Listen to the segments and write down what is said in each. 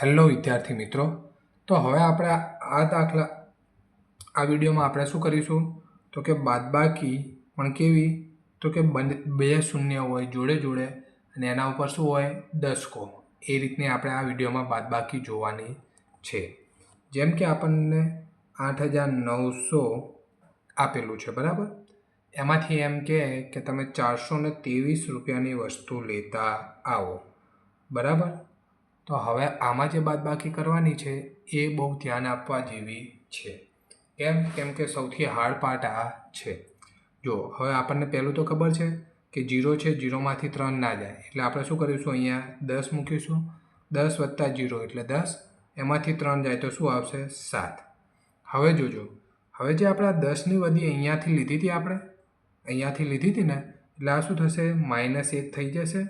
Hello વિદ્યાર્થી મિત્રો, તો હવે આપણે આ વિડીયોમાં આપણે શું કરીશું તો કે બાદબાકી પણ કેવી તો કે બે શૂન્ય હોય જોડે જોડે અને એના ઉપર શું હોય દસકો. એ રીતની આપણે આ વિડીયોમાં બાદબાકી જોવાની છે. જેમ કે આપણને 8,900 આપેલું છે, બરાબર. એમાંથી એમ કે તમે 423 રૂપિયાની વસ્તુ લેતા આવો, બરાબર. તો હવે આમાં જે બાદબાકી કરવાની છે એ બહુ ધ્યાન આપવા જેવી છે. કેમ કે સૌથી હાર્ડ પાર્ટ આ છે. જો હવે આપણને પહેલું તો ખબર છે કે 0 છે, 0માંથી 3 ના જાય એટલે આપણે શું કરીશું, અહીંયા 10 મૂકીશું. 10 વત્તા 0 એટલે 10, એમાંથી 3 જાય તો શું આવશે 7. હવે જોજો, હવે જે આપણે આ 10ની વધી અહીંયાથી લીધી હતી, અહીંયાથી લીધી હતી ને, એટલે આ શું થશે -1 થઈ જશે.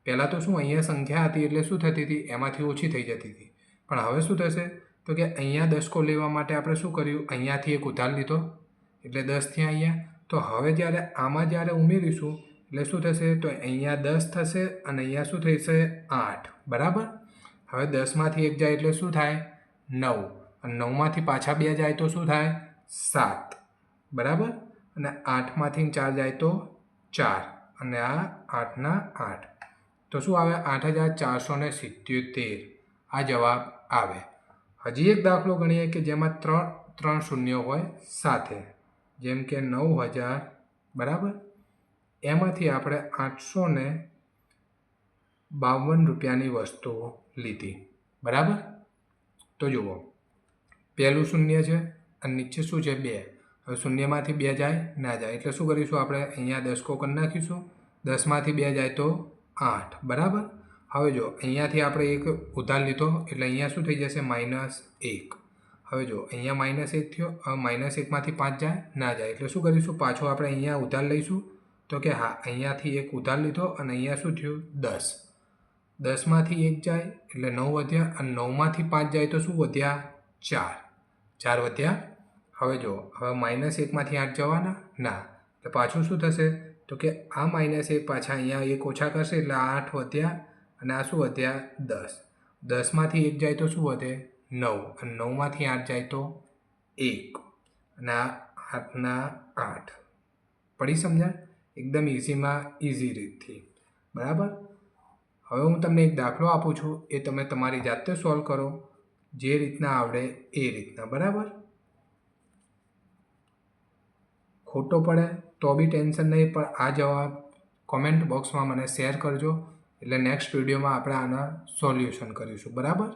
પહેલાં તો શું અહીંયા સંખ્યા હતી એટલે શું થતી હતી, એમાંથી ઓછી થઈ જતી હતી. પણ હવે શું થશે તો કે અહીંયા દસકો લેવા માટે આપણે શું કર્યું, અહીંયાથી એક ઉધાર લીધો એટલે 10થી અહીંયા. તો હવે આમાં જ્યારે ઉમેરીશું એટલે શું થશે તો અહીંયા 10 થશે અને અહીંયા શું થશે 8, બરાબર. હવે 10માંથી 1 જાય એટલે શું થાય 9, અને 9માંથી પાછા 2 જાય તો શું થાય 7, બરાબર. અને 8માંથી 4 જાય તો 4, અને આ 8ના 8. તો શું આવે 8,477 આ જવાબ આવે. હજી એક દાખલો ગણીએ કે જેમાં ત્રણ શૂન્ય હોય સાથે, જેમ કે 9,000, બરાબર. એમાંથી આપણે 852 રૂપિયાની વસ્તુ લીધી, બરાબર. તો જુઓ, પહેલું શૂન્ય છે અને નીચે શું છે 2. હવે શૂન્યમાંથી 2 જાય ના જાય એટલે શું કરીશું, આપણે અહીંયા દસકો કરી નાખીશું. 10માંથી 2 જાય તો 8, બરાબર. હવે જો અહીંયાથી આપણે એક ઉધાર લીધો એટલે અહીંયા શું થઈ જશે -1. હવે જો અહીંયા -1 થયો. હવે -1માંથી 5 જાય ના જાય એટલે શું કરીશું, પાછો આપણે અહીંયા ઉધાર લઈશું. તો કે હા, અહીંયાથી એક ઉધાર લીધો અને અહીંયા શું થયું 10. 10માંથી 1 જાય એટલે 9 વધ્યા, અને 9માંથી 5 જાય તો શું વધ્યા 4 વધ્યા. હવે જો, હવે -1માંથી 8 જવાના ના, તો પાછું શું થશે તો કે આ -1 પાછા અહીંયા 1 ઓછા કરશે એટલે 8 વધ્યા, અને આ શું વધ્યા 10. 10માંથી 1 જાય તો શું વધે 9, અને 9માંથી 8 જાય તો 1, અને આ 8ના 8. પડી સમજણ? એકદમ ઇઝી રીતથી, બરાબર. હવે હું તમને એક દાખલો આપું છું, એ તમે તમારી જાતે સોલ્વ કરો, જે રીતના આવડે એ રીતના, બરાબર. ખોટો પડે તો બી ટેન્શન નહીં, પણ આ જવાબ કોમેન્ટ બોક્સમાં મને શેર કરજો, એટલે નેક્સ્ટ વિડીયોમાં આપણે આના સોલ્યુશન કરીશું, બરાબર.